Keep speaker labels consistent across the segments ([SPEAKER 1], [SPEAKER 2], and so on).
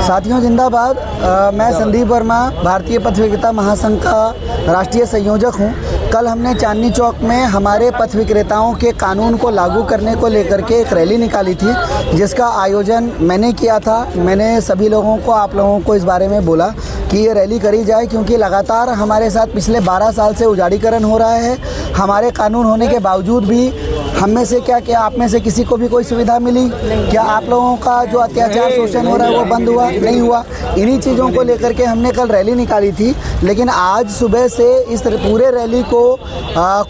[SPEAKER 1] साथियों जिंदाबाद। मैं संदीप वर्मा भारतीय पथ विक्रेता महासंघ का राष्ट्रीय संयोजक हूं। कल हमने चांदनी चौक में हमारे पथ विक्रेताओं के कानून को लागू करने को लेकर के एक रैली निकाली थी, जिसका आयोजन मैंने किया था। मैंने सभी लोगों को, आप लोगों को इस बारे में बोला कि ये रैली करी जाए, क्योंकि लगातार हमारे साथ पिछले 12 साल से उजाड़ीकरण हो रहा है। हमारे कानून होने के बावजूद भी हम में से क्या आप में से किसी को भी कोई सुविधा मिली? क्या आप लोगों का जो अत्याचार शोषण हो रहा है वो बंद हुआ? नहीं हुआ। इन्हीं चीज़ों को लेकर के हमने कल रैली निकाली थी। लेकिन आज सुबह से इस पूरे रैली को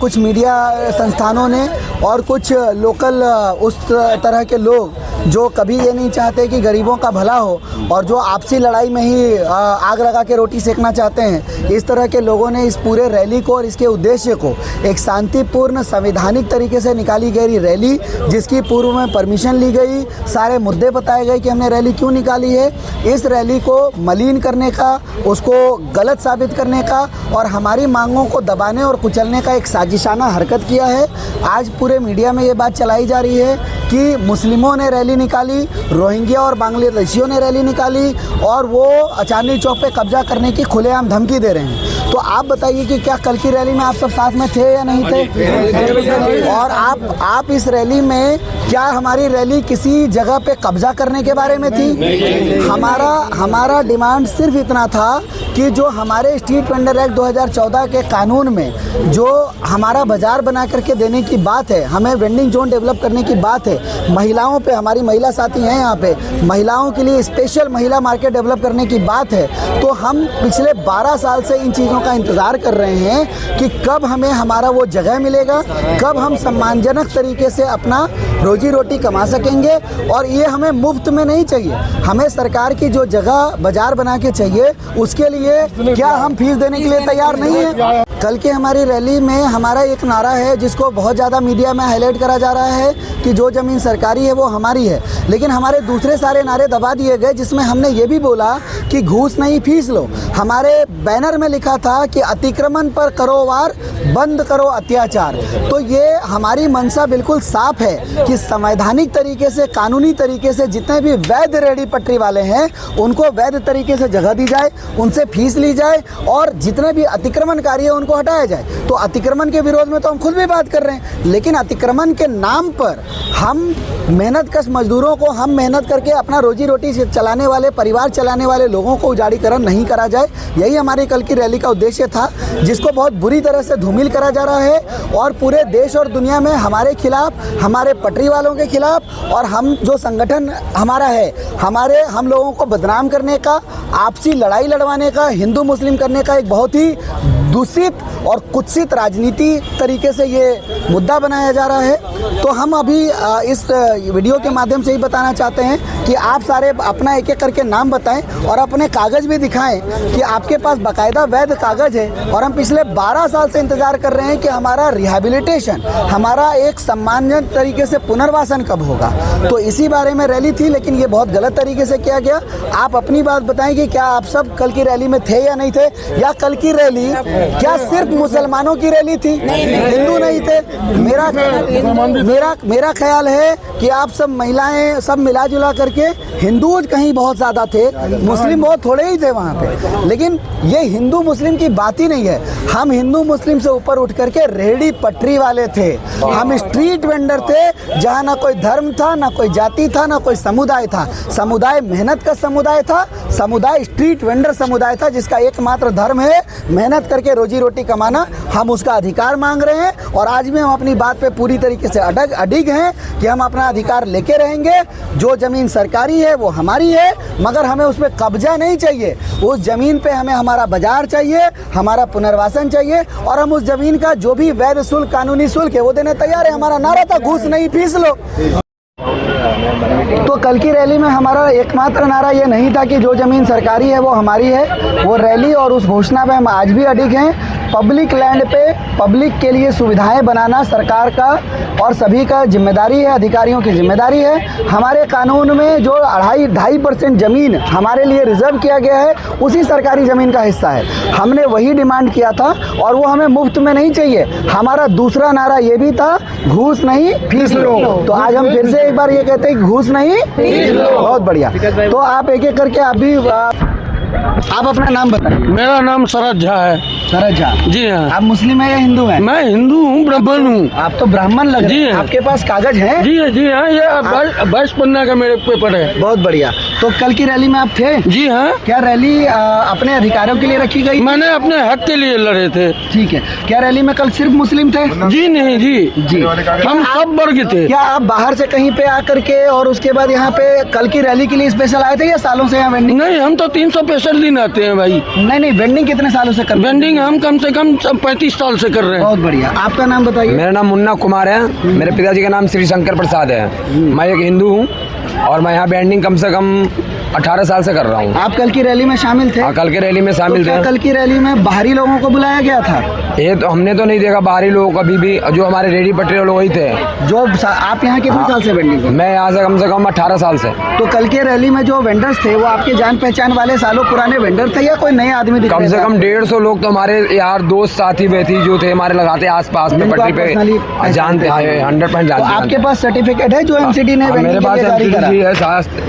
[SPEAKER 1] कुछ मीडिया संस्थानों ने और कुछ लोकल उस तरह के लोग जो कभी ये नहीं चाहते कि गरीबों का भला हो और जो आपसी लड़ाई में ही आग लगा के रोटी सेकना चाहते हैं, इस तरह के लोगों ने इस पूरे रैली को और इसके उद्देश्य को एक शांतिपूर्ण संवैधानिक तरीके से निकाली गई रैली, जिसकी पूर्व में परमिशन ली गई, सारे मुद्दे बताए गए कि हमने रैली क्यों निकाली है। इस रैली को मलिन करने का, उसको गलत साबित करने का और हमारी मांगों को दबाने और कुचलने का एक साजिशाना हरकत किया है। आज पूरे मीडिया में ये बात चलाई जा रही है कि मुस्लिमों ने रैली निकाली, रोहिंग्या और बांग्लादेशियों ने रैली निकाली और वो चांदनी चौक पे कब्जा करने की खुलेआम धमकी दे रहे हैं। तो आप बताइए कि क्या कल की रैली में आप सब साथ में थे या नहीं थे? और आप इस रैली में, क्या हमारी रैली किसी जगह पे कब्जा करने के बारे में थी? हमारा डिमांड सिर्फ इतना था कि जो हमारे स्ट्रीट वेंडर एक्ट 2014 के कानून में जो हमारा बाजार बना करके देने की बात है, हमें वेंडिंग जोन डेवलप करने की बात है, महिलाओं पे, हमारी महिला साथी हैं यहाँ पे, महिलाओं के लिए स्पेशल महिला मार्केट डेवलप करने की बात है, तो हम पिछले 12 साल से इन चीज़ों का इंतज़ार कर रहे हैं कि कब हमें हमारा वो जगह मिलेगा, कब हम सम्मानजनक तरीके से अपना रोजी रोटी कमा सकेंगे। और ये हमें मुफ्त में नहीं चाहिए, हमें सरकार की जो जगह बाजार बना के चाहिए, उसके लिए क्या हम फीस देने के लिए तैयार नहीं है? कल की हमारी रैली में हमारा एक नारा है जिसको बहुत ज़्यादा मीडिया में हाईलाइट करा जा रहा है कि जो ज़मीन सरकारी है वो हमारी है, लेकिन हमारे दूसरे सारे नारे दबा दिए गए, जिसमें हमने ये भी बोला कि घूस नहीं फीस लो। हमारे बैनर में लिखा था कि अतिक्रमण पर करो वार, बंद करो अत्याचार। तो ये हमारी मंशा बिल्कुल साफ है कि संवैधानिक तरीके से, कानूनी तरीके से जितने भी वैध रेहड़ी पटरी वाले हैं उनको वैध तरीके से जगह दी जाए, उनसे फीस ली जाए और जितने भी अतिक्रमणकारी है उनको हटाया जाए। तो अतिक्रमण के विरोध में तो हम खुद भी बात कर रहे हैं, लेकिन अतिक्रमण के नाम पर हम मेहनतकश मजदूरों को, हम मेहनत करके अपना रोजी रोटी चलाने वाले, परिवार चलाने वाले लोगों को उजाड़ीकरण नहीं करा जाए। यही हमारी कल की रैली का उद्देश्य था, जिसको बहुत बुरी तरह से धूमिल करा जा रहा है और पूरे देश और दुनिया में हमारे खिलाफ, हमारे पटरी वालों के खिलाफ और हम जो संगठन हमारा है, हम लोगों को बदनाम करने का, आपसी लड़ाई लड़वाने का, हिंदू मुस्लिम करने का एक बहुत ही दूषित और कुत्सित राजनीति तरीके से ये मुद्दा बनाया जा रहा है। तो हम अभी इस वीडियो के माध्यम से ही बताना चाहते हैं कि आप सारे अपना एक एक करके नाम बताएं और अपने कागज़ भी दिखाएं कि आपके पास बाकायदा वैध कागज़ है। और हम पिछले 12 साल से इंतज़ार कर रहे हैं कि हमारा रिहैबिलिटेशन, हमारा एक सम्मानजनक तरीके से पुनर्वासन कब होगा। तो इसी बारे में रैली थी, लेकिन ये बहुत गलत तरीके से किया गया। आप अपनी बात बताएं कि क्या आप सब कल की रैली में थे या नहीं थे, या कल की रैली क्या सिर्फ मुसलमानों की रैली थी, हिंदू नहीं थे? मेरा ख्याल है कि आप सब महिलाएं सब मिला जुला करके, हिंदू कहीं बहुत ज़्यादा थे, मुस्लिम बहुत थोड़े ही थे वहाँ पे। लेकिन ये हिंदू मुस्लिम की बात ही नहीं है। हम हिंदू मुस्लिम से ऊपर उठ करके रेहड़ी पटरी वाले थे, हम स्ट्रीट वेंडर थे, जहाँ ना कोई धर्म था, ना कोई जाति था, ना कोई समुदाय था। समुदाय मेहनत का समुदाय था, समुदाय स्ट्रीट वेंडर समुदाय था, जिसका एकमात्र धर्म है मेहनत करके रोजी रोटी कमाना। हम उसका अधिकार मांग रहे हैं और आज भी हम अपनी बात पे पूरी तरीके से अडिग हैं कि हम अपना अधिकार लेके रहेंगे। जो ज़मीन सरकारी है वो हमारी है, मगर हमें उस पर कब्जा नहीं चाहिए। उस ज़मीन पे हमें हमारा बाजार चाहिए, हमारा पुनर्वासन चाहिए और हम उस ज़मीन का जो भी वैध शुल्क, कानूनी शुल्क है वो देने तैयार है। हमारा नारा था घूस नहीं फीस लो। तो कल की रैली में हमारा एकमात्र नारा ये नहीं था कि जो ज़मीन सरकारी है वो हमारी है। वो रैली और उस घोषणा पे हम आज भी अडिग हैं। पब्लिक लैंड पे पब्लिक के लिए सुविधाएं बनाना सरकार का और सभी का जिम्मेदारी है, अधिकारियों की जिम्मेदारी है। हमारे कानून में जो 2.5% ज़मीन हमारे लिए रिजर्व किया गया है उसी सरकारी ज़मीन का हिस्सा है। हमने वही डिमांड किया था और वो हमें मुफ्त में नहीं चाहिए। हमारा दूसरा नारा ये भी था, घूस नहीं फीस लो। तो आज हम फिर से एक बार ये कहते हैं, घूस नहीं फीस लो। बहुत बढ़िया। तो आप एक एक करके आप अपना नाम बताइए।
[SPEAKER 2] मेरा नाम शरद झा है।
[SPEAKER 1] शरद झा
[SPEAKER 2] जी हाँ।
[SPEAKER 1] आप मुस्लिम है या हिंदू हैं?
[SPEAKER 2] मैं हिंदू हूँ, ब्राह्मण हूँ।
[SPEAKER 1] आप तो ब्राह्मण लग रहे हैं। आपके पास कागज है?
[SPEAKER 2] जी हाँ, ये 22 पन्ना का मेरे पेपर है।
[SPEAKER 1] बहुत बढ़िया। तो कल की रैली में आप थे?
[SPEAKER 2] जी हाँ।
[SPEAKER 1] क्या रैली अपने अधिकारों के लिए रखी गई?
[SPEAKER 2] मैंने अपने हक के लिए लड़े थे।
[SPEAKER 1] ठीक है। क्या रैली में कल सिर्फ मुस्लिम थे?
[SPEAKER 2] जी नहीं जी, हम सब वर्ग थे।
[SPEAKER 1] क्या आप बाहर से कहीं पे आकर के और उसके बाद यहाँ पे कल की रैली के लिए स्पेशल आए थे या सालों से यहाँ वेंडिंग?
[SPEAKER 2] नहीं, हम तो 365 दिन आते हैं भाई।
[SPEAKER 1] नहीं, वेंडिंग कितने सालों से कर?
[SPEAKER 2] वेंडिंग हम कम से कम 35 साल से कर रहे हैं।
[SPEAKER 1] बहुत बढ़िया। आपका नाम बताइए।
[SPEAKER 3] मेरा नाम मुन्ना कुमार है। मेरे पिताजी का नाम श्री शंकर प्रसाद है। मैं एक हिंदू हूँ और मैं यहाँ बैंडिंग कम से कम 18 साल से कर रहा हूँ।
[SPEAKER 1] आप कल की रैली में शामिल थे?
[SPEAKER 3] हाँ, कल की रैली में शामिल थे।
[SPEAKER 1] कल की रैली में बाहरी लोगों को बुलाया गया था?
[SPEAKER 3] ये तो हमने तो नहीं देखा बाहरी लोगों को, अभी भी जो हमारे रेडी पटरी वाले वही थे।
[SPEAKER 1] आप यहाँ कितने साल से वेंडिंग?
[SPEAKER 3] मैं यहाँ से कम 18 साल से।
[SPEAKER 1] तो कल के रैली में जो वेंडर्स थे वो आपके जान पहचान वाले सालों पुराने वेंडर थे या कोई नए आदमी दिख रहे थे?
[SPEAKER 3] कम से कम 150 लोग तो हमारे यार दोस्त साथी व्यक्ति जो थे हमारे लगाते आस पास में पटरी पे जानते हैं, 100% जानते हैं।
[SPEAKER 1] आपके पास सर्टिफिकेट है जो एमसीडी ने
[SPEAKER 3] मेरे पास
[SPEAKER 1] है?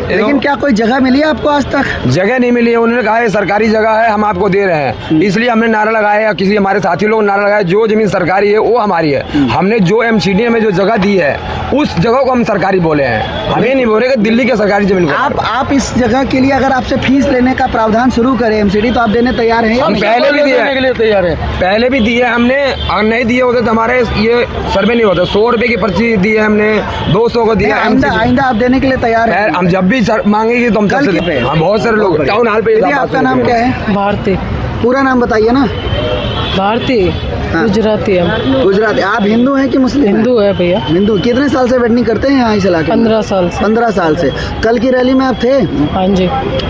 [SPEAKER 1] लेकिन क्या कोई जगह मिली है आपको आज तक?
[SPEAKER 3] जगह नहीं मिली है। उन्होंने कहा है सरकारी जगह है, हम आपको दे रहे हैं। इसलिए हमने नारा लगाया या किसी हमारे साथी लोग नारा लगाया, जो जमीन सरकारी है वो हमारी है। हमने जो एमसीडी में जो जगह दी है उस जगह को हम सरकारी बोले हैं। हमें नहीं बोले कि दिल्ली के सरकारी जमीन को।
[SPEAKER 1] आप इस जगह के लिए अगर आपसे फीस लेने का प्रावधान शुरू करें एमसीडी तो आप देने तैयार हैं?
[SPEAKER 3] हम पहले भी दिए के लिए तैयार है। पहले भी दिए हमने, अगर नहीं दिए होते तो हमारे ये सर्वे नहीं होता। 100 रुपए की पर्ची दी है हमने, 200 को दिया।
[SPEAKER 1] आइंदा आप देने के लिए तैयार हैं?
[SPEAKER 3] हम जब भी मांगेंगे तो हम बहुत सारे लोग टाउन हॉल पे।
[SPEAKER 1] आपका नाम क्या है?
[SPEAKER 4] भारती।
[SPEAKER 1] पूरा नाम बताइए ना।
[SPEAKER 4] भारती। गुजराती हम।
[SPEAKER 1] गुजराती। आप हिंदू हैं कि मुस्लिम?
[SPEAKER 4] हिंदू है भैया।
[SPEAKER 1] हिंदू। कितने साल से वेंडिंग करते हैं यहाँ इस इलाके में?
[SPEAKER 4] 15 साल से।
[SPEAKER 1] 15 साल से। कल की रैली में आप थे?
[SPEAKER 4] हाँ जी।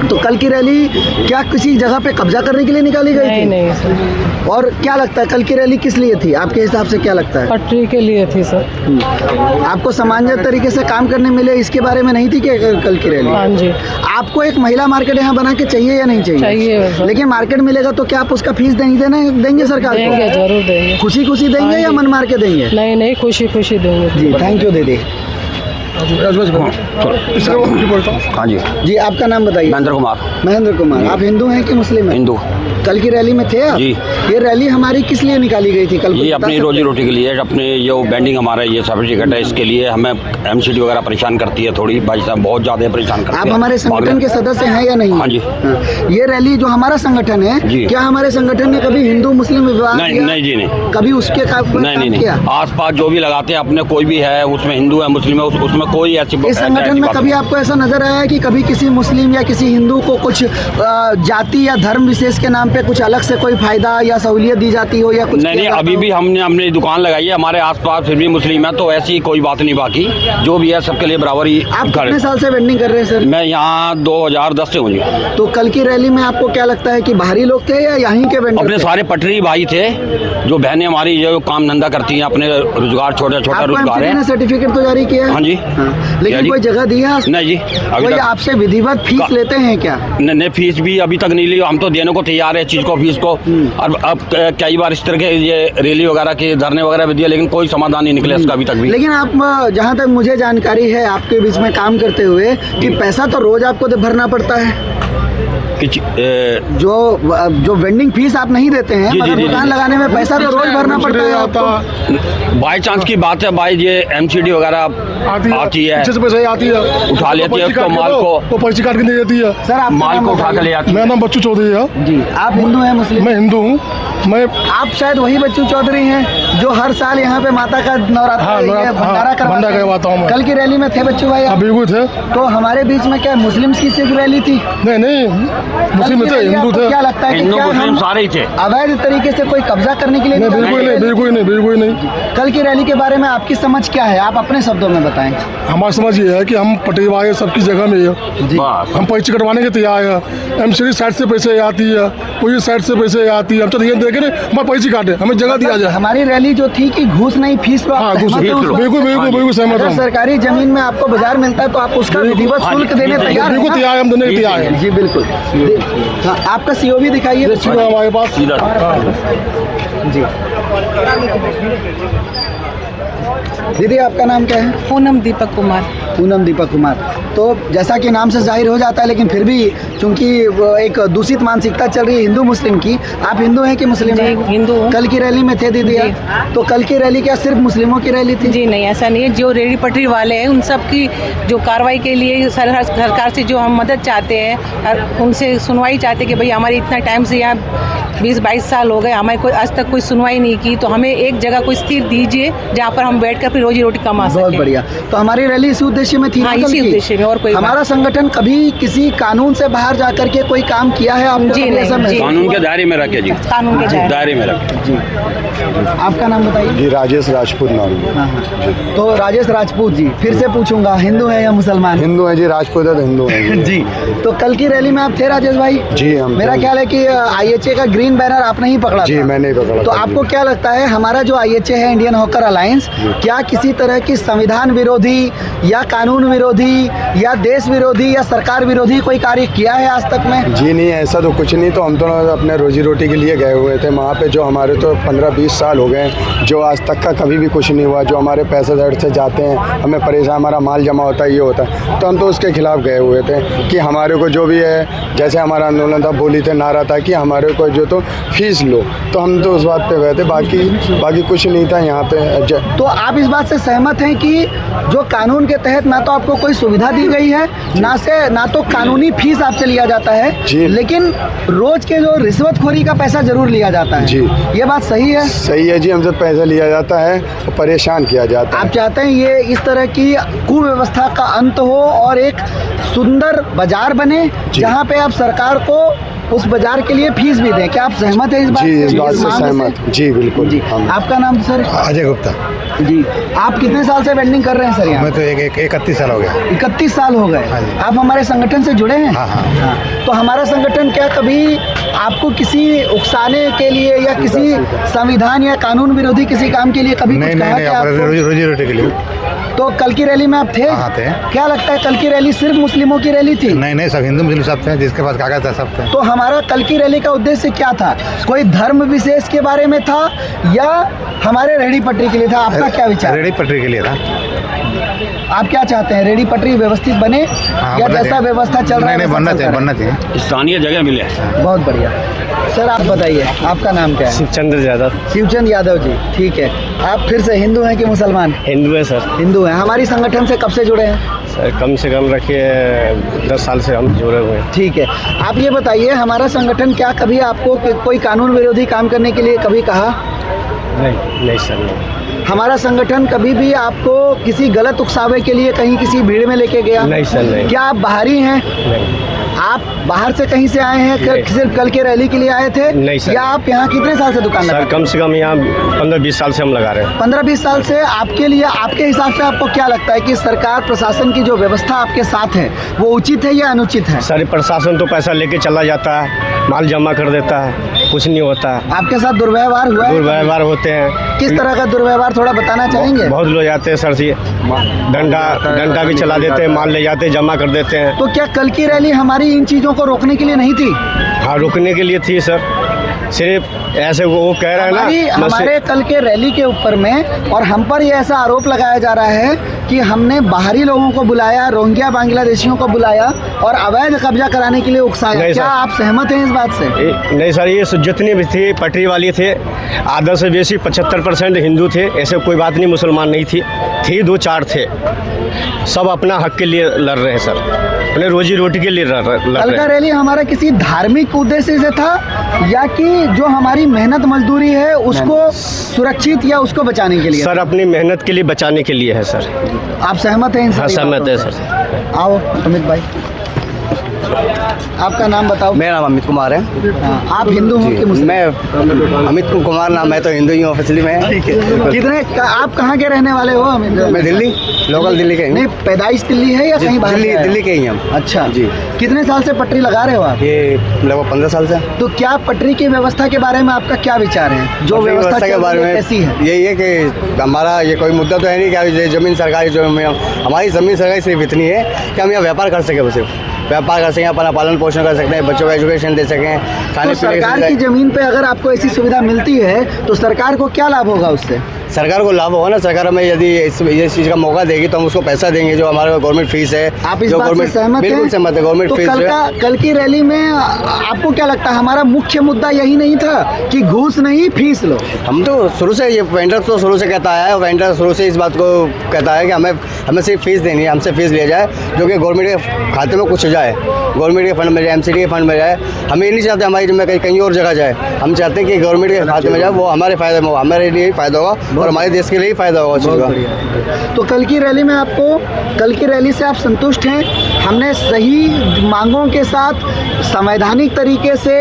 [SPEAKER 1] तो कल की रैली क्या किसी जगह पे कब्जा करने के लिए निकाली गई थी?
[SPEAKER 4] नहीं सर।
[SPEAKER 1] और क्या लगता है कल की रैली किस लिए थी आपके हिसाब से? क्या लगता है?
[SPEAKER 4] पटरी के लिए थी सर।
[SPEAKER 1] आपको सामान्य तरीके से काम करने मिले इसके बारे में नहीं थी कि कल की रैली?
[SPEAKER 4] हाँ जी।
[SPEAKER 1] आपको एक महिला मार्केट यहाँ बना के चाहिए या नहीं चाहिए?
[SPEAKER 4] चाहिए।
[SPEAKER 1] लेकिन मार्केट मिलेगा तो क्या आप उसका फीस देंगे सरकार?
[SPEAKER 4] देंगे, जरूर देंगे।
[SPEAKER 1] खुशी देंगे या मन मार के देंगे?
[SPEAKER 4] नहीं, खुशी देंगे।
[SPEAKER 1] जी, थैंक यू दीदी।
[SPEAKER 3] हाँ
[SPEAKER 1] जी, आपका नाम बताइए। महेंद्र कुमार। आप हिंदू हैं कि मुस्लिम हैं?
[SPEAKER 3] हिंदू।
[SPEAKER 1] कल की रैली में थे आप?
[SPEAKER 5] जी।
[SPEAKER 1] ये रैली हमारी किस लिए निकाली गई थी कल?
[SPEAKER 5] ये अपनी रोजी रोटी के लिए, अपने जो बैंडिंग हमारा ये सर्टिफिकेट है इसके लिए हमें एमसीडी वगैरह परेशान करती है थोड़ी, भाई साहब बहुत ज्यादा परेशान करती है।
[SPEAKER 1] आप हमारे संगठन के सदस्य हैं या नहीं?
[SPEAKER 5] हाँ जी।
[SPEAKER 1] ये रैली जो हमारा संगठन है, क्या हमारे संगठन ने कभी हिंदू मुस्लिम विवाद?
[SPEAKER 5] नहीं जी, नहीं।
[SPEAKER 1] कभी उसके
[SPEAKER 5] नहीं। आस पास जो भी लगाते हैं अपने, कोई भी है उसमें हिंदू है मुस्लिम है, उसमें कोई ऐसी
[SPEAKER 1] इस संगठन में कभी आपको ऐसा नजर आया है कि कभी किसी मुस्लिम या किसी हिंदू को कुछ जाति या धर्म विशेष के नाम पे कुछ अलग से कोई फायदा या सहूलियत दी जाती हो या कुछ?
[SPEAKER 5] नहीं, अभी भी हमने अपनी दुकान लगाई है, हमारे आसपास फिर भी मुस्लिम है, तो ऐसी कोई बात नहीं। बाकी जो भी है सबके लिए बराबर ही।
[SPEAKER 1] आप कितने साल से वेंडिंग कर रहे हैं सर?
[SPEAKER 5] मैं यहाँ 2010 से हूँ जी।
[SPEAKER 1] तो कल की रैली में आपको क्या लगता है कि बाहरी लोग थे या यहीं के वेंडर?
[SPEAKER 5] अपने सारे पटरी भाई थे, जो बहनें हमारी जो काम धंधा करती हैं, अपने रोजगार छोटा रोजगार है।
[SPEAKER 1] सर्टिफिकेट तो जारी किया है?
[SPEAKER 5] हाँ जी।
[SPEAKER 1] लेकिन कोई जगह दी है?
[SPEAKER 5] नहीं जी।
[SPEAKER 1] कोई आपसे विधिवत फीस लेते हैं क्या?
[SPEAKER 5] नहीं, फीस भी अभी तक नहीं ली। हम तो देने को तैयार है चीज को, फीस को। और अब कई बार इस तरह के ये रैली वगैरह के धरने वगैरह भी दिए, लेकिन कोई समाधान नहीं निकले इसका अभी तक भी।
[SPEAKER 1] लेकिन आप, जहाँ तक मुझे जानकारी है आपके बीच में काम करते हुए, कि पैसा तो रोज आपको भरना पड़ता है। जो वेंडिंग फीस आप नहीं देते हैं, मगर दुकान लगाने में पैसा तो रोज भरना पड़ता है आपको।
[SPEAKER 5] बाई चांस की बात है भाई, ये एमसीडी वगैरह आती है,
[SPEAKER 2] पैसा आती है,
[SPEAKER 5] उठा लेती है उसको, माल को
[SPEAKER 2] पर्ची काट के दे देती है।
[SPEAKER 1] सर, आप
[SPEAKER 5] माल को उठा कर ले आती है।
[SPEAKER 2] मेरा नाम बच्चू चौधरी है।
[SPEAKER 1] जी। आप हिंदू हैं मुस्लिम?
[SPEAKER 2] मैं हिंदू हूँ।
[SPEAKER 1] आप शायद वही बच्चू चौधरी हैं जो हर साल यहाँ पे माता का भंडारा करवाता हूँ। कल की रैली में थे बच्चू भाई?
[SPEAKER 2] बिल्कुल थे।
[SPEAKER 1] तो हमारे बीच में क्या मुस्लिम की सिर्फ रैली थी?
[SPEAKER 2] नहीं, मुस्लिम थे, हिंदू थे।
[SPEAKER 1] क्या लगता है कि
[SPEAKER 5] हिंदू मुस्लिम सारे ही थे? अवैध
[SPEAKER 1] तरीके से कोई कब्जा करने के लिए?
[SPEAKER 2] बिल्कुल नहीं।
[SPEAKER 1] कल की रैली के बारे में आपकी समझ क्या है? आप अपने शब्दों में बताएं।
[SPEAKER 2] हमारी समझ ये है कि हम पटेवाए सबकी जगह में है, हम पर्ची कटवाने के तैयार है। एमसीडी साइड से पैसे आती है, पुलिस साइड से पैसे आती है। हम तो ये देख करें, हमारे पैसे काटे, हमें जगह दिया जाए।
[SPEAKER 1] हमारी रैली जो थी कि घूस नहीं फीस लो, आप
[SPEAKER 2] हाँ, घूस
[SPEAKER 1] सहमत हो उस बात
[SPEAKER 2] बिल्कुल
[SPEAKER 1] से?
[SPEAKER 2] बिल्कुल बिल्कुल सहमत
[SPEAKER 1] अगर
[SPEAKER 2] हूँ।
[SPEAKER 1] सरकारी जमीन में आपको बाजार मिलता है तो आप उसका विधिवत शुल्क देने तैयार हैं
[SPEAKER 2] बिल्कुल
[SPEAKER 1] ना?
[SPEAKER 2] तैयार है, हम देने के तैयार हैं।
[SPEAKER 1] जी बिल्कुल। हाँ, आपका सीओ भी दिखाइए।
[SPEAKER 2] हमारे पास
[SPEAKER 1] जी दीदी, आपका नाम क्या है?
[SPEAKER 4] पूनम दीपक कुमार।
[SPEAKER 1] पूनम दीपक कुमार। तो जैसा कि नाम से जाहिर हो जाता है, लेकिन फिर भी चूंकि एक दूषित मानसिकता चल रही है हिंदू मुस्लिम की, आप हिंदू हैं कि मुस्लिम हैं?
[SPEAKER 4] जी, हिंदू हूँ।
[SPEAKER 1] कल की रैली में थे दीदी
[SPEAKER 4] जी।
[SPEAKER 1] आप? तो कल की रैली क्या सिर्फ मुस्लिमों की रैली थी?
[SPEAKER 4] जी नहीं, ऐसा नहीं है। जो रेडी पटरी वाले हैं उन सब की जो कार्रवाई के लिए सरकार से जो हम मदद चाहते हैं और उनसे सुनवाई चाहते हैं कि भाई हमारे इतना टाइम से यहाँ 20-22 साल हो गए, हमारे कोई आज तक कोई सुनवाई नहीं की, तो हमें एक जगह कोई स्थिर दीजिए जहाँ पर हम बैठकर फिर रोजी रोटी कमा सकें।
[SPEAKER 1] बहुत बढ़िया। तो हमारी रैली इसी उद्देश्य में थी ना
[SPEAKER 4] हाँ,
[SPEAKER 1] कल
[SPEAKER 4] इसी
[SPEAKER 1] की?
[SPEAKER 4] उद्देश्य में, और कोई
[SPEAKER 1] हमारा संगठन कभी किसी कानून से बाहर जाकर के कोई काम किया है आपको?
[SPEAKER 4] जी
[SPEAKER 1] कभी
[SPEAKER 4] नहीं,
[SPEAKER 1] ऐसा
[SPEAKER 4] जी।
[SPEAKER 1] महसूस
[SPEAKER 5] कानून
[SPEAKER 1] हुआ?
[SPEAKER 5] के दायरे में रखे जी,
[SPEAKER 4] कानून के
[SPEAKER 5] दायरे में रखे।
[SPEAKER 1] जी। आपका नाम बताइए।
[SPEAKER 6] जी राजेश राजपूत नाम है।
[SPEAKER 1] हाँ, हाँ। तो राजेश राजपूत जी, फिर से पूछूंगा, हिंदू है या मुसलमान?
[SPEAKER 6] हिंदू है जी, राजपूत है तो हिंदू है
[SPEAKER 1] जी। तो कल की रैली में आप थे राजेश भाई?
[SPEAKER 6] जी, हम
[SPEAKER 1] मेरा
[SPEAKER 6] थे।
[SPEAKER 1] ख्याल है कि IHA का ग्रीन बैनर आपने ही पकड़ा
[SPEAKER 6] जी,
[SPEAKER 1] था।
[SPEAKER 6] मैंने ही पकड़ा
[SPEAKER 1] तो
[SPEAKER 6] था।
[SPEAKER 1] आपको क्या लगता है, हमारा जो IHA है, इंडियन हॉकर अलायंस, क्या किसी तरह की संविधान विरोधी या कानून विरोधी या देश विरोधी या सरकार विरोधी कोई कार्य किया है आज तक में?
[SPEAKER 6] जी नहीं, ऐसा तो कुछ नहीं। तो हम तो अपने रोजी रोटी के लिए गए हुए थे वहाँ पे। जो हमारे तो 15-20 साल हो गए, जो आज तक का कभी भी कुछ नहीं हुआ। जो हमारे पैसे जड़ से जाते हैं, हमें परेशान, हमारा माल जमा होता है, ये होता है, तो हम तो उसके खिलाफ गए हुए थे कि हमारे को जो भी है, जैसे हमारा आंदोलन था, बोली थे, नारा था कि हमारे को जो तो फीस लो, तो हम तो उस बात पे गए थे। बाकी कुछ नहीं था यहाँ पे।
[SPEAKER 1] तो आप इस बात से सहमत हैं कि जो कानून के तहत ना तो आपको कोई सुविधा दी गई है, ना तो कानूनी फीस आपसे लिया जाता है,
[SPEAKER 6] जी।
[SPEAKER 1] लेकिन रोज के जो रिश्वतखोरी का पैसा जरूर लिया जाता है?
[SPEAKER 6] जी।
[SPEAKER 1] ये बात सही है?
[SPEAKER 6] सही है जी, हमसे पैसा लिया जाता है और परेशान किया जाता
[SPEAKER 1] आप
[SPEAKER 6] है।
[SPEAKER 1] चाहते हैं ये इस तरह की कुव्यवस्था का अंत हो और एक सुंदर बाजार बने जहाँ पे आप सरकार को उस बाजार के लिए फीस भी दें? क्या आप सहमत हैं इस बात
[SPEAKER 6] जी,
[SPEAKER 1] से?
[SPEAKER 6] इस बात से
[SPEAKER 1] मांग
[SPEAKER 6] सहमत। जी बिल्कुल।
[SPEAKER 1] जी।
[SPEAKER 6] हम
[SPEAKER 1] आपका नाम सर?
[SPEAKER 2] अजय गुप्ता।
[SPEAKER 1] जी। आप कितने साल से वेंडिंग कर रहे हैं सर यहाँ?
[SPEAKER 2] मैं तो 31 साल हो गया।
[SPEAKER 1] 31 साल हो गए। आप हमारे संगठन से जुड़े हैं?
[SPEAKER 2] हाँ, हाँ।
[SPEAKER 1] हाँ। तो हमारा संगठन क्या कभी आपको किसी उकसाने के लिए या किसी संविधान या कानून विरोधी किसी काम के लिए कभी कुछ कहा क्या आपको?
[SPEAKER 2] रोजी रोटी के लिए।
[SPEAKER 1] तो कल की रैली में आप थे?
[SPEAKER 2] हाँ, थे।
[SPEAKER 1] क्या लगता है कल की रैली सिर्फ मुस्लिमों की रैली थी?
[SPEAKER 2] नहीं, सब हिंदू मुस्लिम सब थे, जिसके पास कागज था सब थे।
[SPEAKER 1] तो हमारा कल की रैली का उद्देश्य क्या था? कोई धर्म विशेष के बारे में था या हमारे रेहड़ी पटरी के लिए था? आपका क्या विचार?
[SPEAKER 2] रेडी पटरी के लिए था।
[SPEAKER 1] आप क्या चाहते हैं, रेहड़ी पटरी व्यवस्थित बने या
[SPEAKER 2] बनना
[SPEAKER 1] जैसा
[SPEAKER 2] चाहिए।
[SPEAKER 1] व्यवस्था चल रहा है
[SPEAKER 2] नहीं,
[SPEAKER 1] वैसा
[SPEAKER 2] बनना
[SPEAKER 1] चलता
[SPEAKER 2] चाहिए,
[SPEAKER 1] रहे?
[SPEAKER 2] बनना चाहिए।
[SPEAKER 5] स्थानीय जगह मिले।
[SPEAKER 1] बहुत बढ़िया। सर आप बताइए, आपका नाम क्या है?
[SPEAKER 7] शिवचंद्र यादव।
[SPEAKER 1] शिवचंद यादव जी, ठीक है। आप फिर से हिंदू हैं कि मुसलमान?
[SPEAKER 7] हिंदू है सर।
[SPEAKER 1] हिंदू हैं। हमारी संगठन से कब से जुड़े हैं?
[SPEAKER 7] सर कम से कम रखिए 10 साल से हम जुड़े हुए हैं।
[SPEAKER 1] ठीक है। आप ये बताइए, हमारा संगठन क्या कभी आपको कोई कानून विरोधी काम करने के लिए कभी कहा?
[SPEAKER 7] नहीं सर, नहीं।
[SPEAKER 1] हमारा संगठन कभी भी आपको किसी गलत उकसावे के लिए कहीं किसी भीड़ में लेके गया?
[SPEAKER 7] नहीं सर, नहीं।
[SPEAKER 1] क्या आप बाहरी हैं?
[SPEAKER 7] नहीं
[SPEAKER 1] आप बाहर से कहीं से आए हैं?
[SPEAKER 7] नहीं।
[SPEAKER 1] सिर्फ कल के रैली के लिए आए थे?
[SPEAKER 7] नहीं सर।
[SPEAKER 1] या आप यहाँ कितने साल से दुकान
[SPEAKER 7] सर,
[SPEAKER 1] लगाते हैं?
[SPEAKER 7] कम से कम यहाँ 15-20 साल से हम लगा रहे हैं।
[SPEAKER 1] 15-20 साल से। आपके लिए, आपके हिसाब से आपको क्या लगता है कि सरकार प्रशासन की जो व्यवस्था आपके साथ है वो उचित है या अनुचित है?
[SPEAKER 7] सर प्रशासन तो पैसा लेके चला जाता है, माल जमा कर देता है, कुछ नहीं होता है।
[SPEAKER 1] आपके साथ दुर्व्यवहार हुआ है?
[SPEAKER 7] दुर्व्यवहार होते हैं।
[SPEAKER 1] किस तरह का दुर्व्यवहार थोड़ा बताना चाहेंगे?
[SPEAKER 7] बहुत लोग जाते हैं सर जी, डंडा भी चला देते हैं, माल ले जाते हैं, जमा कर देते हैं।
[SPEAKER 1] तो क्या कल की रैली हमारी इन चीजों को रोकने के लिए नहीं थी?
[SPEAKER 7] हाँ, रुकने के लिए थी सर। सिर्फ ऐसे वो कह रहा है ना,
[SPEAKER 1] हमारे कल के रैली के ऊपर में और हम पर ये ऐसा आरोप लगाया जा रहा है कि हमने बाहरी लोगों को बुलाया, रोहिंग्या बांग्लादेशियों को बुलाया और अवैध कब्जा कराने के लिए उकसाया।
[SPEAKER 7] नहीं
[SPEAKER 1] क्या
[SPEAKER 7] सर।
[SPEAKER 1] आप सहमत हैं इस बात से?
[SPEAKER 7] नहीं सर, ये जितने भी थे पटरी वाले थे, आधा से बेसी 75% हिंदू थे। ऐसे कोई बात नहीं, मुसलमान नहीं थी 2-4 थे। सब अपना हक के लिए लड़ रहे हैं सर, अपने रोजी रोटी के लिए लड़
[SPEAKER 1] कल
[SPEAKER 7] रहे
[SPEAKER 1] का
[SPEAKER 7] हैं।
[SPEAKER 1] रैली हमारा किसी धार्मिक उद्देश्य से था या कि जो हमारी मेहनत मजदूरी है उसको सुरक्षित या उसको बचाने के लिए?
[SPEAKER 7] सर अपनी मेहनत के लिए बचाने के लिए है सर।
[SPEAKER 1] आप सहमत हैं इन
[SPEAKER 7] हाँ,
[SPEAKER 1] सभी
[SPEAKER 7] सहमत
[SPEAKER 1] बातों
[SPEAKER 7] है
[SPEAKER 1] से?
[SPEAKER 7] सर।
[SPEAKER 1] आओ अमित भाई, आपका नाम बताओ।
[SPEAKER 8] मेरा नाम अमित कुमार है।
[SPEAKER 1] हाँ, आप हिंदू हो कि मुस्लिम?
[SPEAKER 8] मैं अमित कुमार नाम है, तो हिंदू ही हूँ ऑफिशियली में।
[SPEAKER 1] कितने आप कहाँ के रहने वाले हो अमित?
[SPEAKER 8] मैं दिल्ली। लोकल दिल्ली के ही
[SPEAKER 1] नहीं,
[SPEAKER 8] हूँ।
[SPEAKER 1] पैदाइश दिल्ली है या कहीं बाहर से आए हो?
[SPEAKER 8] दिल्ली के ही हम।
[SPEAKER 1] अच्छा
[SPEAKER 8] जी।
[SPEAKER 1] कितने साल से पटरी लगा रहे हो आप?
[SPEAKER 8] ये लगभग 15 साल से।
[SPEAKER 1] तो क्या पटरी की व्यवस्था के बारे में आपका क्या विचार है? जो व्यवस्था
[SPEAKER 8] के
[SPEAKER 1] चल
[SPEAKER 8] बारे
[SPEAKER 1] रही है
[SPEAKER 8] में
[SPEAKER 1] कैसी है?
[SPEAKER 8] यही है कि हमारा ये कोई मुद्दा तो है नहीं कि ये जमीन सरकारी, जो हमारी जमीन सरकारी सिर्फ इतनी है कि हम यहाँ व्यापार कर सकें, बस व्यापार कर सकें, अपना पालन पोषण कर सकते हैं, बच्चों को एजुकेशन दे सकें, खाने
[SPEAKER 1] तो
[SPEAKER 8] पीने
[SPEAKER 1] सरकार की जमीन पे अगर आपको ऐसी सुविधा मिलती है तो सरकार को क्या लाभ होगा उससे?
[SPEAKER 8] सरकार को लाभ होगा ना। सरकार हमें यदि इस चीज़ का मौका देगी तो हम उसको पैसा देंगे, जो हमारा गवर्नमेंट फीस है।
[SPEAKER 1] आप इस
[SPEAKER 8] जो
[SPEAKER 1] बात से
[SPEAKER 8] गवर्नमेंट
[SPEAKER 1] सहमत हैं?
[SPEAKER 8] बिल्कुल सहमत है। गवर्नमेंट
[SPEAKER 1] तो
[SPEAKER 8] फीस
[SPEAKER 1] कल की रैली में आपको क्या लगता है हमारा मुख्य मुद्दा यही नहीं था कि घूस नहीं फीस लो?
[SPEAKER 8] हम तो शुरू से, ये वेंडर तो शुरू से कहता है, वेंडर शुरू से इस बात को कहता है कि हमें सिर्फ फीस देनी है, हमसे फीस लिया जाए जो कि गवर्नमेंट के खाते में कुछ जाए, गवर्नमेंट के फंड में जाए, एमसीडी के फंड में जाए। हम ये नहीं चाहते हमारी जमीन कहीं और जगह जाए, हम चाहते हैं कि गवर्नमेंट के खाते में जाए, वो हमारे फायदे में, हमारे लिए ही फायदा होगा और हमारे देश के लिए ही फायदा होगा उस चीज़ का।
[SPEAKER 1] तो कल की रैली से आप संतुष्ट हैं? हमने सही मांगों के साथ संवैधानिक तरीके से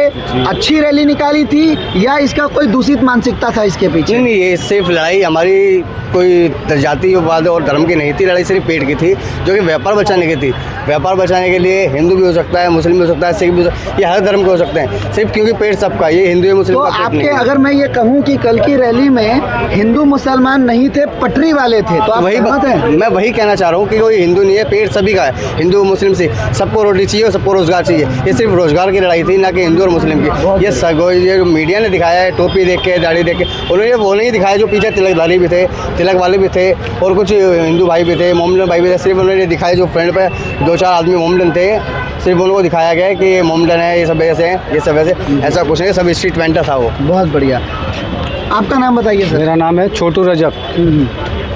[SPEAKER 1] अच्छी रैली निकाली थी या इसका कोई दूषित मानसिकता था इसके पीछे?
[SPEAKER 8] नहीं, ये सिर्फ लड़ाई हमारी कोई जातिवाद और धर्म की नहीं थी, लड़ाई सिर्फ पेट की थी, जो कि व्यापार बचाने की थी। व्यापार बचाने के लिए हिंदू भी हो सकता है, मुस्लिम भी हो सकता है, सिख भी हो सकता है, ये हर धर्म के हो सकते हैं, सिर्फ क्योंकि पेट सबका, ये हिंदू या मुस्लिम
[SPEAKER 1] तो
[SPEAKER 8] का पेट
[SPEAKER 1] आपके,
[SPEAKER 8] नहीं है।
[SPEAKER 1] अगर मैं ये कहूँ कि कल की रैली में हिंदू मुसलमान नहीं थे, पटरी वाले थे, तो आप सहमत हैं?
[SPEAKER 8] मैं वही कहना चाह रहा हूँ कि कोई हिंदू नहीं है, पेट सभी का है, हिंदू मुस्लिम से सबको रोटी चाहिए और सबको रोजगार चाहिए। ये सिर्फ रोजगार की लड़ाई थी, ना कि हिंदू और मुस्लिम की। ये मीडिया ने दिखाया है, टोपी देख के, दाढ़ी देख के, उन्होंने वो नहीं दिखाया जो पीछे तिलकधारी भी थे, तिलक वाले भी थे और कुछ हिंदू भाई भी थे, मोमडन भाई भी थे। सिर्फ उन्होंने दिखाया जो फ्रंट पे 2-4 आदमी मोमडन थे, सिर्फ उनको दिखाया गया है कि ये मोमडन है, ये सब ऐसे हैं, ये सब ऐसे, ऐसा कुछ नहीं, सब स्ट्रीट वेंडर था वो।
[SPEAKER 1] बहुत बढ़िया। आपका नाम बताइए सर।
[SPEAKER 2] मेरा नाम है छोटू रजक।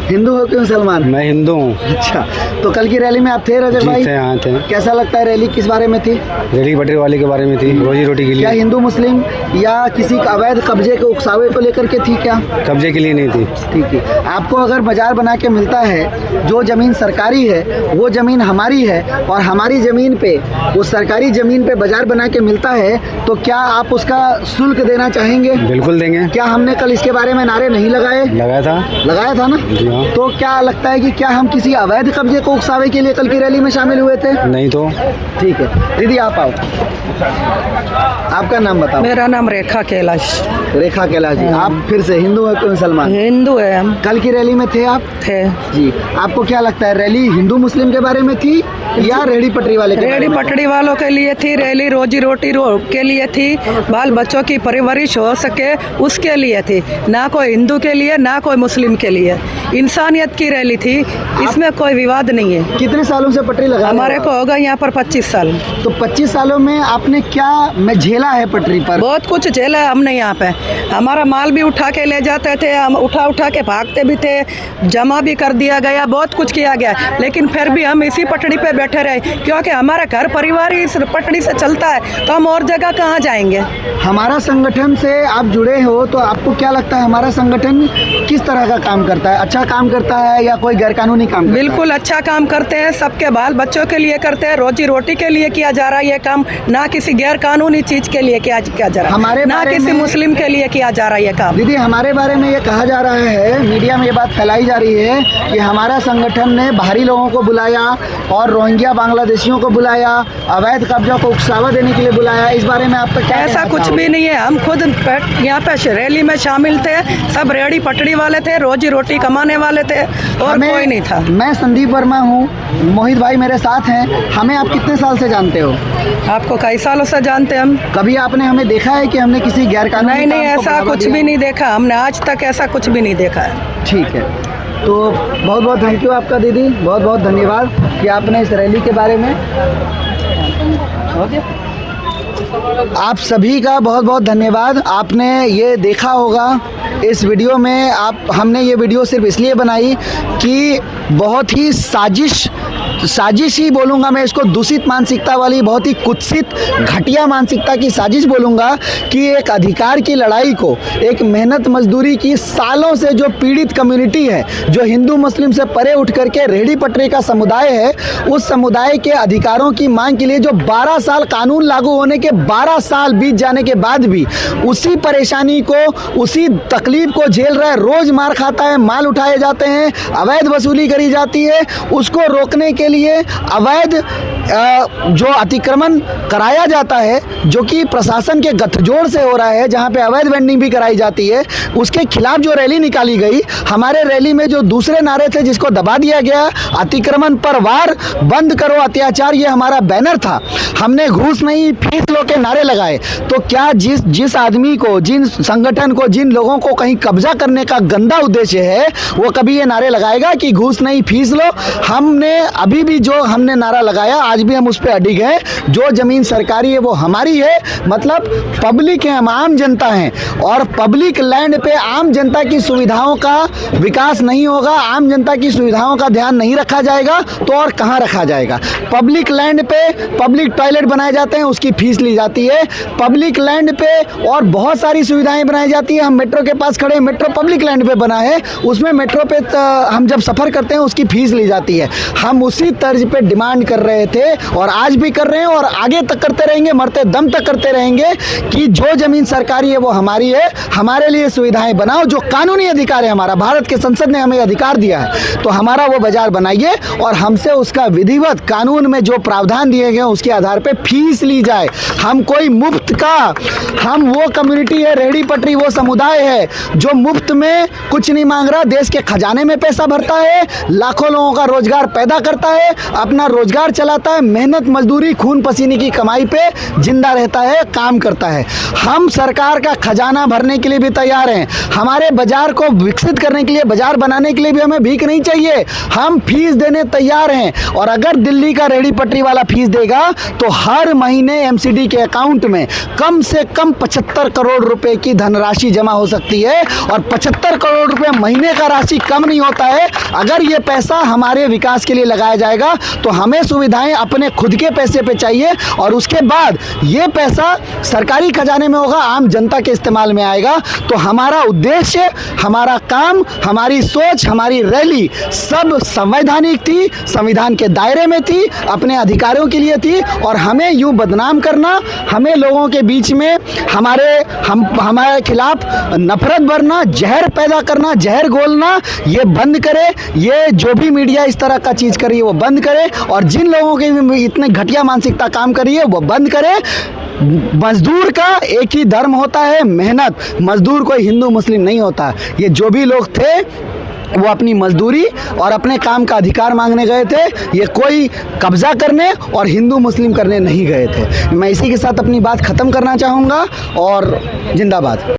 [SPEAKER 1] हिंदू हो कि मुसलमान?
[SPEAKER 2] मैं हिंदू हूँ।
[SPEAKER 1] अच्छा, तो कल की रैली में आप थे रजक
[SPEAKER 2] जी
[SPEAKER 1] भाई?
[SPEAKER 2] थे, हाँ थे।
[SPEAKER 1] कैसा लगता है रैली किस बारे में थी?
[SPEAKER 2] रेडी पटरी वाले के बारे में थी, रोजी रोटी के
[SPEAKER 1] क्या
[SPEAKER 2] लिए।
[SPEAKER 1] हिंदू मुस्लिम या किसी का अवैध कब्जे के उकसावे को लेकर के थी क्या?
[SPEAKER 2] कब्जे के लिए नहीं थी।
[SPEAKER 1] ठीक है। आपको अगर बाजार बना के मिलता है, जो ज़मीन सरकारी है वो ज़मीन हमारी है और हमारी ज़मीन पे, उस सरकारी ज़मीन पे बाजार बना के मिलता है, तो क्या आप उसका शुल्क देना चाहेंगे?
[SPEAKER 2] बिल्कुल देंगे।
[SPEAKER 1] क्या हमने कल इसके बारे में नारे नहीं लगाए?
[SPEAKER 2] लगाया था
[SPEAKER 1] ना?
[SPEAKER 2] जी हाँ।
[SPEAKER 1] तो क्या लगता है कि क्या हम किसी अवैध कब्जे को उकसावे के लिए कल की रैली में शामिल हुए थे?
[SPEAKER 2] नहीं तो।
[SPEAKER 1] ठीक है दीदी, आप आओ, आपका नाम बताओ।
[SPEAKER 4] मेरा नाम रेखा कैलाश।
[SPEAKER 1] रेखा कैलाश जी, आप फिर से हिंदू है कि मुसलमान?
[SPEAKER 4] हिंदू है हम।
[SPEAKER 1] कल की रैली में थे आप?
[SPEAKER 4] थे
[SPEAKER 1] जी। आपको क्या लगता है रैली हिंदू मुस्लिम के बारे में थी या रेहड़ी पटरी वाले के बारे
[SPEAKER 4] रेहड़ी
[SPEAKER 1] में?
[SPEAKER 4] पटरी वालों के लिए थी रैली, रोजी रोटी के लिए थी, बाल बच्चों की परवरिश हो सके उसके लिए थी, ना कोई हिंदू के लिए ना कोई मुस्लिम के लिए। इंसानियत की रैली थी, इसमें कोई विवाद नहीं है।
[SPEAKER 1] कितने सालों से पटरी लगा?
[SPEAKER 4] हमारे को होगा यहाँ पर 25 साल।
[SPEAKER 1] तो 25 सालों में आपने क्या झेला है पटरी पर?
[SPEAKER 4] बहुत कुछ झेला है हमने यहाँ पे। हमारा माल भी उठा के ले जाते थे, हम उठा के भागते भी थे, जमा भी कर दिया गया, बहुत कुछ किया गया, लेकिन फिर भी हम इसी पटड़ी पे बैठे रहे क्योंकि हमारा घर परिवार ही इस पटड़ी से चलता है, तो हम और जगह कहाँ जाएंगे।
[SPEAKER 1] हमारा संगठन से आप जुड़े हो, तो आपको क्या लगता है हमारा संगठन किस तरह का काम करता है? अच्छा काम करता है या कोई गैरकानूनी काम करता है?
[SPEAKER 4] बिल्कुल अच्छा काम करते हैं, सबके बाल बच्चों के लिए करते हैं, रोजी रोटी के लिए किया जा रहा है ये काम, ना किसी गैर कानूनी चीज के लिए किया जा रहा है,
[SPEAKER 1] हमारे
[SPEAKER 4] ना किसी मुस्लिम के लिए किया जा रहा है ये काम।
[SPEAKER 1] दीदी, हमारे बारे में ये कहा जा रहा है, मीडिया में ये बात फैलाई जा रही है कि हमारा संगठन ने बाहरी लोगों को बुलाया और रोहिंग्या बांग्लादेशियों को बुलाया, अवैध कब्जों को उकसावा देने के लिए बुलाया। इस बारे में आपका क्या?
[SPEAKER 4] ऐसा कुछ भी नहीं है, हम खुद यहाँ पे रैली में शामिल थे, सब रेहड़ी पटड़ी वाले थे, रोजी रोटी कमाने वाले थे और कोई नहीं था।
[SPEAKER 1] मैं संदीप वर्मा हूँ, मोहित भाई मेरे साथ हैं। हमें आप कितने साल से जानते हो?
[SPEAKER 4] आपको कई सालों से जानते हैं हम।
[SPEAKER 1] कभी आपने हमें देखा है कि हमने किसी गैरकानूनी?
[SPEAKER 4] नहीं, ऐसा कुछ भी नहीं देखा हमने, आज तक ऐसा कुछ भी नहीं देखा है।
[SPEAKER 1] ठीक है, तो बहुत बहुत थैंक यू आपका दीदी, बहुत बहुत धन्यवाद कि आपने इस रैली के बारे में। आप सभी का बहुत बहुत धन्यवाद। आपने ये देखा होगा इस वीडियो में, हमने ये वीडियो सिर्फ इसलिए बनाई कि बहुत ही साजिश साजिश ही बोलूँगा मैं इसको, दूषित मानसिकता वाली, बहुत ही कुत्सित घटिया मानसिकता की साजिश बोलूँगा कि एक अधिकार की लड़ाई को, एक मेहनत मजदूरी की सालों से जो पीड़ित कम्युनिटी है, जो हिंदू मुस्लिम से परे उठ करके रेहड़ी पटरी का समुदाय है, उस समुदाय के अधिकारों की मांग के लिए जो 12 साल कानून लागू होने के 12 साल बीत जाने के बाद भी उसी परेशानी को, उसी तकलीफ को झेल रहा है, रोज मार खाता है, माल उठाए जाते हैं, अवैध वसूली करी जाती है, उसको रोकने के लिए अवैध जो अतिक्रमण कराया जाता है, जो कि प्रशासन के गठजोड़ से हो रहा है, जहां पे अवैध वेंडिंग भी कराई जाती है, उसके खिलाफ जो रैली निकाली गई, हमारे रैली में जो दूसरे नारे थे जिसको दबा दिया गया, अतिक्रमण पर वार, बंद करो अत्याचार, ये हमारा बैनर था। हमने घूस नहीं फीस लो के नारे लगाए। तो क्या जिस आदमी को, जिन संगठन को, जिन लोगों को कहीं कब्जा करने का गंदा उद्देश्य है, वो कभी ये नारे लगाएगा कि घूस नहीं फीस लो? हमने अभी भी जो हमने नारा लगाया, आज भी हम उस पर अडिग हैं, जो जमीन सरकारी है वो हमारी है, मतलब पब्लिक है, हम आम जनता हैं, और पब्लिक लैंड पे आम जनता की सुविधाओं का विकास नहीं होगा, आम जनता की सुविधाओं का ध्यान नहीं रखा जाएगा तो और कहाँ रखा जाएगा? पब्लिक लैंड पे पब्लिक टॉयलेट बनाए जाते हैं, उसकी फीस ली जाती है। पब्लिक लैंड पे और बहुत सारी सुविधाएं बनाई जाती है। हम मेट्रो के पास खड़े, मेट्रो पब्लिक लैंड पे बना है, उसमें मेट्रो पे हम जब सफ़र करते हैं उसकी फीस ली जाती है। हम उसी तर्ज पे डिमांड कर रहे थे और आज भी कर रहे हैं और आगे तक करते रहेंगे, मरते दम तक करते रहेंगे कि जो ज़मीन सरकारी है वो हमारी है, हमारे लिए सुविधाएं बनाओ, जो कानूनी अधिकार है हमारा, भारत के संसद ने हमें अधिकार दिया है, तो हमारा वो बाजार बनाइए और हमसे उसका विधिवत कानून में जो प्रावधान दिए गए उसके आधार पे फीस ली जाए। हम कोई मुफ्त का, हम वो कम्युनिटी है, रेहड़ी पटरी वो समुदाय है जो मुफ्त में कुछ नहीं मांग रहा, देश के खजाने में पैसा भरता है, लाखों लोगों का रोजगार पैदा करता है, अपना रोजगार चलाता है, मेहनत मजदूरी खून पसीने की कमाई पे जिंदा रहता है, काम करता है। हम सरकार का खजाना भरने के लिए भी तैयार हैं, हमारे बाजार को विकसित करने के लिए, बाजार बनाने के लिए भी हमें भीख नहीं चाहिए, हम फीस देने तैयार हैं। और अगर दिल्ली का रेहड़ी पटरी वाला फीस देगा तो हर महीने एमसीडी के अकाउंट में कम से कम 75 करोड़ रुपए की धनराशि जमा हो सकती है, और 75 करोड़ रुपए महीने का राशि कम नहीं होता है। अगर ये पैसा हमारे विकास के लिए लगाया जाएगा तो हमें सुविधाएं अपने खुद के पैसे पे चाहिए, और उसके बाद ये पैसा सरकारी खजाने में होगा, आम जनता के इस्तेमाल में आएगा। तो हमारा उद्देश्य, हमारा काम, हमारी सोच, हमारी रैली सब संवैधानिक थी, संविधान के दायरे में थी, अपने अधिकारों के लिए थी, और हमें यूं बदनाम करना, हमें लोगों के बीच में हमारे खिलाफ नफरत भरना, जहर पैदा करना, जहर घोलना, ये बंद करे। ये जो भी मीडिया इस तरह का चीज़ करी है वो बंद करे, और जिन लोगों के इतने घटिया मानसिकता काम करी है वो बंद करे। मजदूर का एक ही धर्म होता है, मेहनत। मजदूर कोई हिंदू मुस्लिम नहीं होता। ये जो भी लोग थे वो अपनी मजदूरी और अपने काम का अधिकार मांगने गए थे, ये कोई कब्जा करने और हिंदू मुस्लिम करने नहीं गए थे। मैं इसी के साथ अपनी बात ख़त्म करना चाहूँगा, और जिंदाबाद।